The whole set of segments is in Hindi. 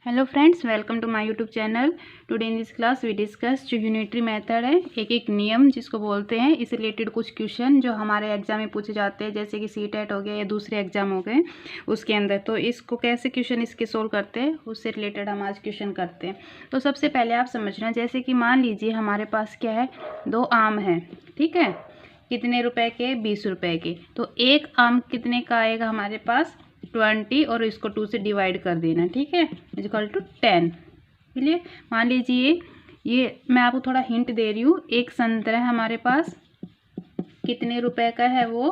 Hello friends, welcome to my YouTube channel. Today in this class we discuss जो यूनिटरी मेथड है, एक नियम जिसको बोलते हैं, इस रिलेटेड कुछ क्वेश्चन जो हमारे एग्जाम में पूछे जाते हैं, जैसे कि सीटेट हो गया या दूसरे एग्जाम हो गए उसके अंदर। तो इसको कैसे क्वेश्चन इसके सोल्व करते हैं उससे रिलेटेड हम आज क्वेश्चन करते हैं। तो सबसे पहले आप समझना, जैसे कि मान लीजिए हमारे पास क्या है, 2 आम है, ठीक है, कितने रुपए के, 20 रुपए के। तो एक आम कितने का आएगा हमारे पास, 20, और इसको 2 से डिवाइड कर देना, ठीक है, इक्वल टू 10। चलिए मान लीजिए ये मैं आपको थोड़ा हिंट दे रही हूँ, एक संतरा है हमारे पास, कितने रुपए का है वो,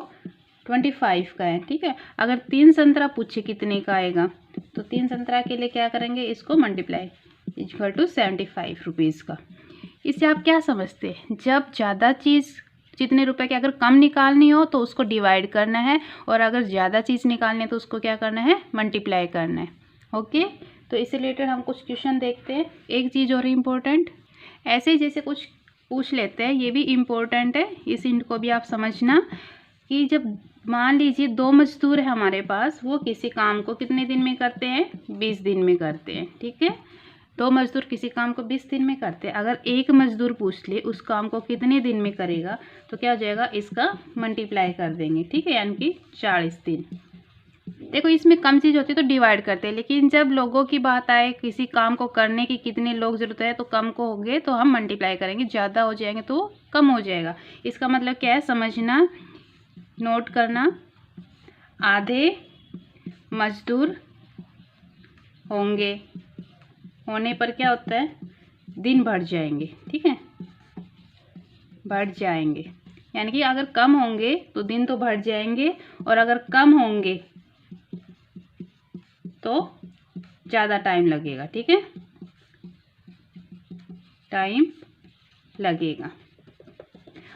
25 का है, ठीक है। अगर 3 संतरा पूछे कितने का आएगा, तो 3 संतरा के लिए क्या करेंगे, इसको मल्टीप्लाई, इक्वल टू 75 रुपीज़ का। इससे आप क्या समझते हैं, जब ज़्यादा चीज़ जितने रुपए की अगर कम निकालनी हो तो उसको डिवाइड करना है, और अगर ज़्यादा चीज़ निकालनी है तो उसको क्या करना है, मल्टीप्लाई करना है। ओके, तो इससे रिलेटेड हम कुछ क्वेश्चन देखते हैं। एक चीज़ और इम्पोर्टेंट, ऐसे ही जैसे कुछ पूछ लेते हैं, ये भी इम्पोर्टेंट है, इस हिंट को भी आप समझना कि जब मान लीजिए 2 मजदूर है हमारे पास, वो किसी काम को कितने दिन में करते हैं, 20 दिन में करते हैं, ठीक है। 2 मजदूर किसी काम को 20 दिन में करते हैं। अगर एक मजदूर पूछ ले उस काम को कितने दिन में करेगा, तो क्या हो जाएगा, इसका मल्टीप्लाई कर देंगे, ठीक है, यानी कि 40 दिन। देखो इसमें कम चीज़ होती है तो डिवाइड करते हैं, लेकिन जब लोगों की बात आए, किसी काम को करने की कितने लोग ज़रूरत है, तो कम को हो गए तो हम मल्टीप्लाई करेंगे, ज़्यादा हो जाएंगे तो कम हो जाएगा। इसका मतलब क्या है, समझना, नोट करना, आधे मजदूर होंगे, होने पर क्या होता है, दिन बढ़ जाएंगे, ठीक है, बढ़ जाएंगे, यानी कि अगर कम होंगे तो दिन तो बढ़ जाएंगे, और अगर कम होंगे तो ज़्यादा टाइम लगेगा, ठीक है, टाइम लगेगा।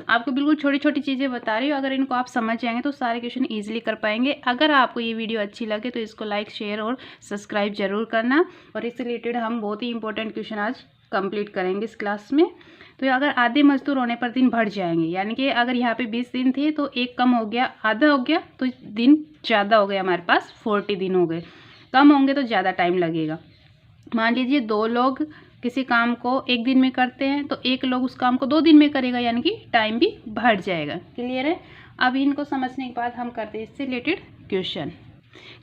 आपको बिल्कुल छोटी छोटी चीज़ें बता रही हूँ, अगर इनको आप समझ जाएंगे तो सारे क्वेश्चन इजीली कर पाएंगे। अगर आपको ये वीडियो अच्छी लगे तो इसको लाइक, शेयर और सब्सक्राइब जरूर करना। और इससे रिलेटेड हम बहुत ही इंपॉर्टेंट क्वेश्चन आज कंप्लीट करेंगे इस क्लास में। तो अगर आधे मजदूर होने पर दिन बढ़ जाएंगे, यानी कि अगर यहाँ पे 20 दिन थे तो एक कम हो गया, आधा हो गया, तो दिन ज़्यादा हो गया, हमारे पास 40 दिन हो गए। कम होंगे तो ज़्यादा टाइम लगेगा। मान लीजिए 2 लोग किसी काम को 1 दिन में करते हैं, तो एक लोग उस काम को 2 दिन में करेगा, यानी कि टाइम भी बढ़ जाएगा। क्लियर है। अब इनको समझने के बाद हम करते हैं इससे रिलेटेड क्वेश्चन।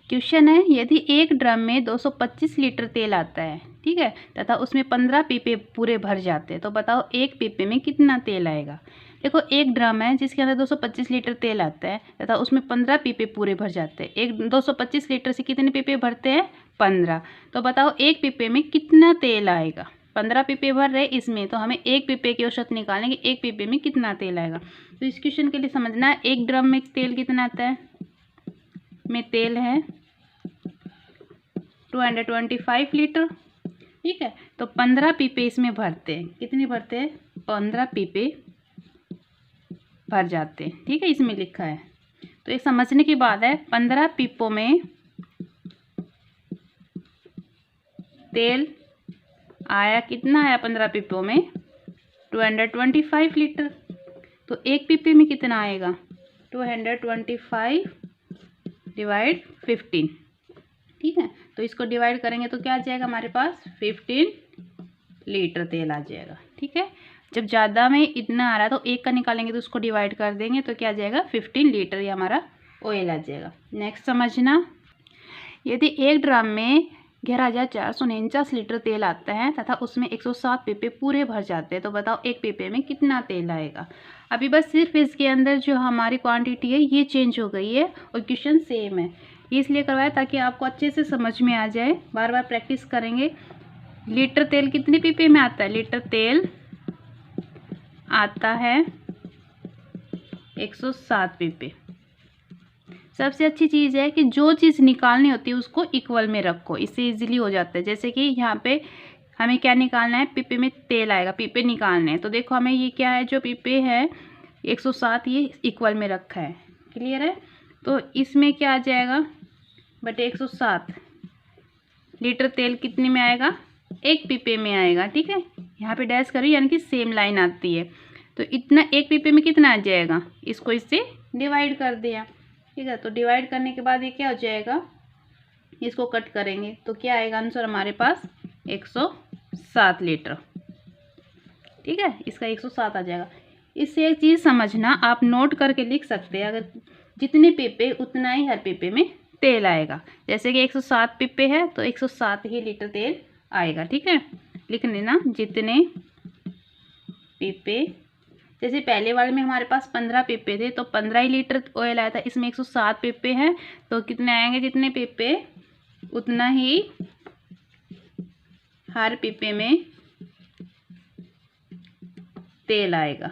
क्वेश्चन है, यदि एक ड्रम में 225 लीटर तेल आता है, ठीक है, तथा उसमें 15 पीपे पूरे भर जाते हैं, तो बताओ एक पीपे में कितना तेल आएगा। देखो एक ड्रम है जिसके अंदर 225 लीटर तेल आता है तथा उसमें 15 पीपे पूरे भर जाते हैं। एक 225 लीटर से कितने पीपे भरते हैं, 15। तो बताओ एक पीपे में कितना तेल आएगा। 15 पीपे भर रहे इसमें, तो हमें एक पीपे की औसत निकालने की, एक पीपे में कितना तेल आएगा। तो इस क्वेश्चन के लिए समझना है, एक ड्रम में तेल कितना आता है, में तेल है 225 लीटर, ठीक है। तो 15 पीपे इसमें भरते हैं, कितने भरते हैं, 15 पीपे भर जाते हैं, ठीक है, इसमें लिखा है। तो एक समझने की बात है, 15 पीपों में तेल आया, कितना आया 15 पीपों में, 225 लीटर। तो एक पीपे में कितना आएगा, 225 डिवाइड 15, ठीक है। तो इसको डिवाइड करेंगे तो क्या आ जाएगा, हमारे पास 15 लीटर तेल आ जाएगा, ठीक है। जब ज़्यादा में इतना आ रहा है तो एक का निकालेंगे तो उसको डिवाइड कर देंगे, तो क्या आ जाएगा, 15 लीटर, ये हमारा ऑयल आ जाएगा। नेक्स्ट समझना, यदि एक ड्रम में 11,449 लीटर तेल आता है तथा उसमें 107 पीपे पूरे भर जाते हैं, तो बताओ एक पीपे में कितना तेल आएगा। अभी बस सिर्फ इसके अंदर जो हमारी क्वांटिटी है ये चेंज हो गई है, और क्वेश्चन सेम है, ये इसलिए करवाया ताकि आपको अच्छे से समझ में आ जाए, बार बार प्रैक्टिस करेंगे। लीटर तेल कितने पीपे में आता है, लीटर तेल आता है 107 पीपे। सबसे अच्छी चीज़ है कि जो चीज़ निकालनी होती है उसको इक्वल में रखो, इससे इजीली हो जाता है। जैसे कि यहाँ पे हमें क्या निकालना है, पीपे में तेल आएगा, पीपे निकालने हैं, तो देखो हमें ये क्या है, जो पीपे है 107, ये इक्वल में रखा है। क्लियर है। तो इसमें क्या आ जाएगा, बटे 107 लीटर तेल कितने में आएगा, एक पीपे में आएगा, ठीक है। यहाँ पे डैश करिए, यानी कि सेम लाइन आती है। तो इतना एक पीपे में कितना आ जाएगा, इसको इससे डिवाइड कर दिया, ठीक है। तो डिवाइड करने के बाद ये क्या हो जाएगा, इसको कट करेंगे तो क्या आएगा आंसर हमारे पास 107 लीटर। ठीक है, इसका 107 आ जाएगा। इससे एक चीज़ समझना, आप नोट करके लिख सकते हैं, अगर जितने पीपे उतना ही हर पीपे में तेल आएगा। जैसे कि 107 पीपे है तो 107 ही लीटर तेल आएगा। ठीक है, लिख लेना जितने पीपे, जैसे पहले वाले में हमारे पास 15 पीपे थे तो 15 ही लीटर ऑयल आया था, इसमें 107 पीपे हैं तो कितने आएंगे, जितने पीपे उतना ही हर पीपे में तेल आएगा।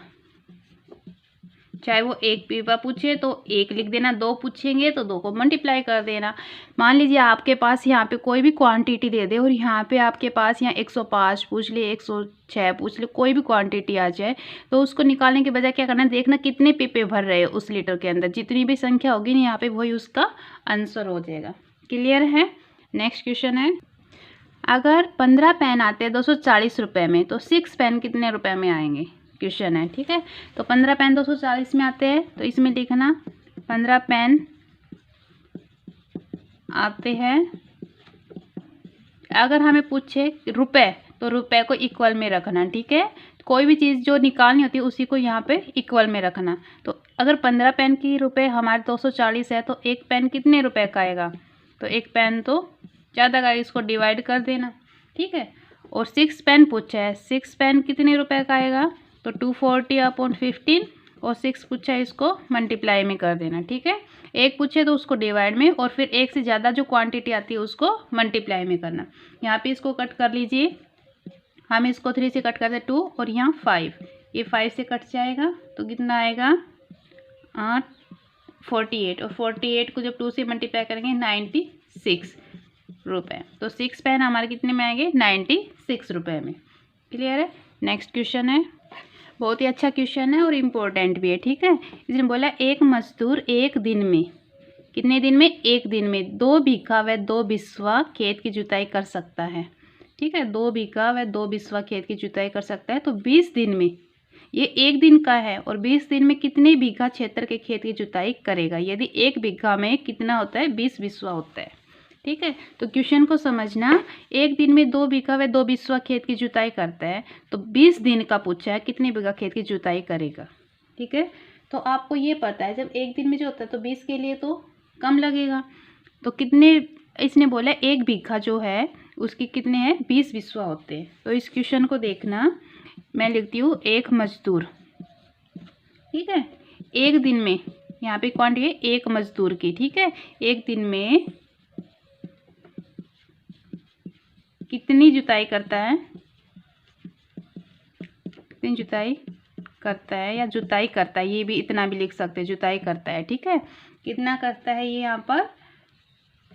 चाहे वो एक पीपा पूछे तो एक लिख देना, दो पूछेंगे तो दो को मल्टीप्लाई कर देना। मान लीजिए आपके पास यहाँ पे कोई भी क्वांटिटी दे दे और यहाँ पे आपके पास यहाँ 105 पूछ ले, 106 पूछ ले, कोई भी क्वांटिटी आ जाए तो उसको निकालने के बजाय क्या करना है, देखना कितने पीपे भर रहे हैं उस लीटर के अंदर, जितनी भी संख्या होगी ना यहाँ पे वही उसका आंसर हो जाएगा। क्लियर है। नेक्स्ट क्वेश्चन है, अगर 15 पेन आते हैं 240 रुपये में तो 6 पेन कितने रुपए में आएंगे, क्वेश्चन है। ठीक है, तो 15 पेन 240 में आते हैं तो इसमें लिखना 15 पेन आते हैं। अगर हमें पूछे रुपए तो रुपए को इक्वल में रखना। ठीक है, कोई भी चीज़ जो निकालनी होती है उसी को यहाँ पे इक्वल में रखना। तो अगर 15 पेन की रुपए हमारे 240 है तो एक पेन कितने रुपए का आएगा, तो एक पेन तो ज़्यादा का, इसको डिवाइड कर देना। ठीक है, और 6 पेन पूछा है, 6 पेन कितने रुपए का आएगा, तो 240/15 और 6 पूछा है, इसको मल्टीप्लाई में कर देना। ठीक है, एक पूछे तो उसको डिवाइड में और फिर एक से ज़्यादा जो क्वांटिटी आती है उसको मल्टीप्लाई में करना। यहाँ पे इसको कट कर लीजिए, हम इसको 3 से कट करते 2 और यहाँ 5, ये 5 से कट जाएगा तो कितना आएगा 48, और 48 को जब 2 से मल्टीप्लाई करेंगे 96 रुपये। तो 6 पेन हमारे कितने में आएंगे, 96 रुपये में। क्लियर है। नेक्स्ट क्वेश्चन है, बहुत ही अच्छा क्वेश्चन है और इम्पोर्टेंट भी है। ठीक है, इसने बोला एक मजदूर एक दिन में, कितने दिन में, एक दिन में 2 बीघा व 2 बिस्वा खेत की जुताई कर सकता है। ठीक है, 2 बीघा व 2 बिस्वा खेत की जुताई कर सकता है तो 20 दिन में, ये एक दिन का है, और 20 दिन में कितने बीघा क्षेत्र के खेत की जुताई करेगा। यदि एक बीघा में कितना होता है, 20 बिस्वा होता है। ठीक है, तो क्वेश्चन को समझना, एक दिन में 2 बीघा व 2 बिस्वा खेत की जुताई करता है तो 20 दिन का पूछा है कितने बीघा खेत की जुताई करेगा। ठीक है, तो आपको ये पता है जब एक दिन में जो होता है तो 20 के लिए तो कम लगेगा, तो कितने, इसने बोला एक बीघा जो है उसकी कितने हैं, 20 बिस्वा होते हैं। तो इस क्वेश्चन को देखना, मैं लिखती हूँ एक मजदूर। ठीक है, एक दिन में, यहाँ पे क्वांटिटी है एक मजदूर की। ठीक है, एक दिन में कितनी जुताई करता है, कितनी जुताई करता है, या जुताई करता है, ये भी इतना भी लिख सकते हैं, जुताई करता है। ठीक है, कितना करता है ये यहाँ पर,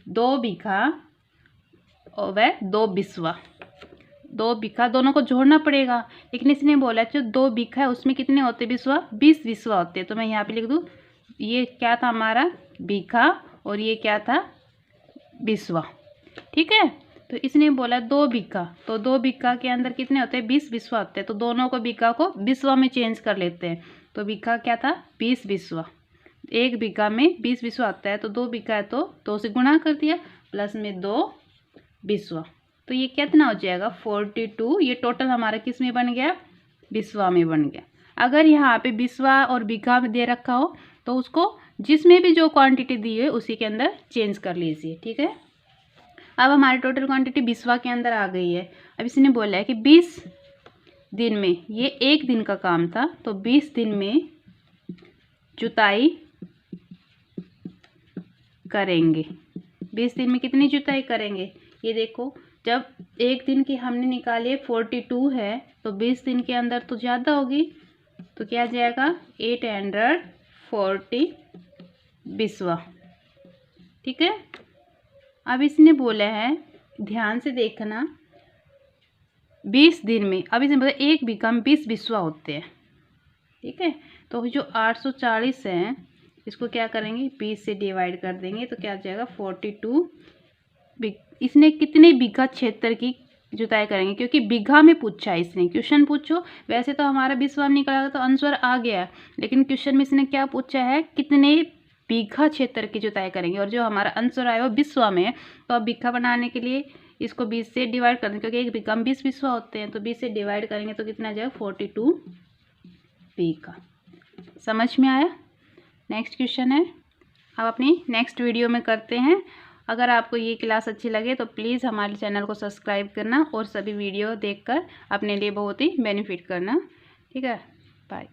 2 बीघा और वह 2 बिस्वा, 2 बीघा, दोनों को जोड़ना पड़ेगा, लेकिन इसने बोला जो 2 बीघा है उसमें कितने होते बिस्वा, 20 बिस्वा होते हैं। तो मैं यहाँ पे लिख दूँ, ये क्या था हमारा बीघा और ये क्या था बिस्वा। ठीक है, तो इसने बोला 2 बीघा, तो 2 बीघा के अंदर कितने होते हैं, 20 बिस्वा होते हैं। तो दोनों को बीघा को बिस्वा में चेंज कर लेते हैं, तो बीघा क्या था, 20 बिस्वा। एक बीघा में 20 बिस्वा आता है तो 2 बीघा है तो 2 से गुणा कर दिया, प्लस में 2 बिस्वा, तो ये कितना हो जाएगा 42। ये टोटल हमारा किस में बन गया, बिस्वा में बन गया। अगर यहाँ पे बिस्वा और बीघा में दे रखा हो तो उसको जिसमें भी जो क्वांटिटी दी है उसी के अंदर चेंज कर लीजिए। ठीक है, अब हमारी टोटल क्वांटिटी बिस्वा के अंदर आ गई है। अब इसने बोला है कि 20 दिन में, ये एक दिन का काम था तो 20 दिन में जुताई करेंगे। 20 दिन में कितनी जुताई करेंगे, ये देखो, जब एक दिन की हमने निकाली 42 है तो 20 दिन के अंदर तो ज़्यादा होगी, तो क्या जाएगा 840 बिस्वा। ठीक है, अब इसने बोला है, ध्यान से देखना, 20 दिन में, अब इसने बोला एक बीघा में 20 बिस्वा होते हैं। ठीक है, तो जो 840 है इसको क्या करेंगे, 20 से डिवाइड कर देंगे तो क्या आ जाएगा 42। इसने कितने बीघा क्षेत्र की जुताई करेंगे, क्योंकि बीघा में पूछा है इसने, क्वेश्चन पूछो वैसे तो हमारा बिस्वा निकला तो आंसर आ गया, लेकिन क्वेश्चन में इसने क्या पूछा है, कितने बीघा क्षेत्र की जुताई करेंगे। और जो हमारा आंसर आया वो बिस्वा में है, तो अब बीघा बनाने के लिए इसको 20 से डिवाइड करना, क्योंकि एक बीघा में 20 बिस्वा होते हैं, तो 20 से डिवाइड करेंगे तो कितना जाएगा 42 बीघा। समझ में आया। नेक्स्ट क्वेश्चन है, अब अपनी नेक्स्ट वीडियो में करते हैं। अगर आपको ये क्लास अच्छी लगे तो प्लीज़ हमारे चैनल को सब्सक्राइब करना और सभी वीडियो देखकर अपने लिए बहुत ही बेनिफिट करना। ठीक है, बाय।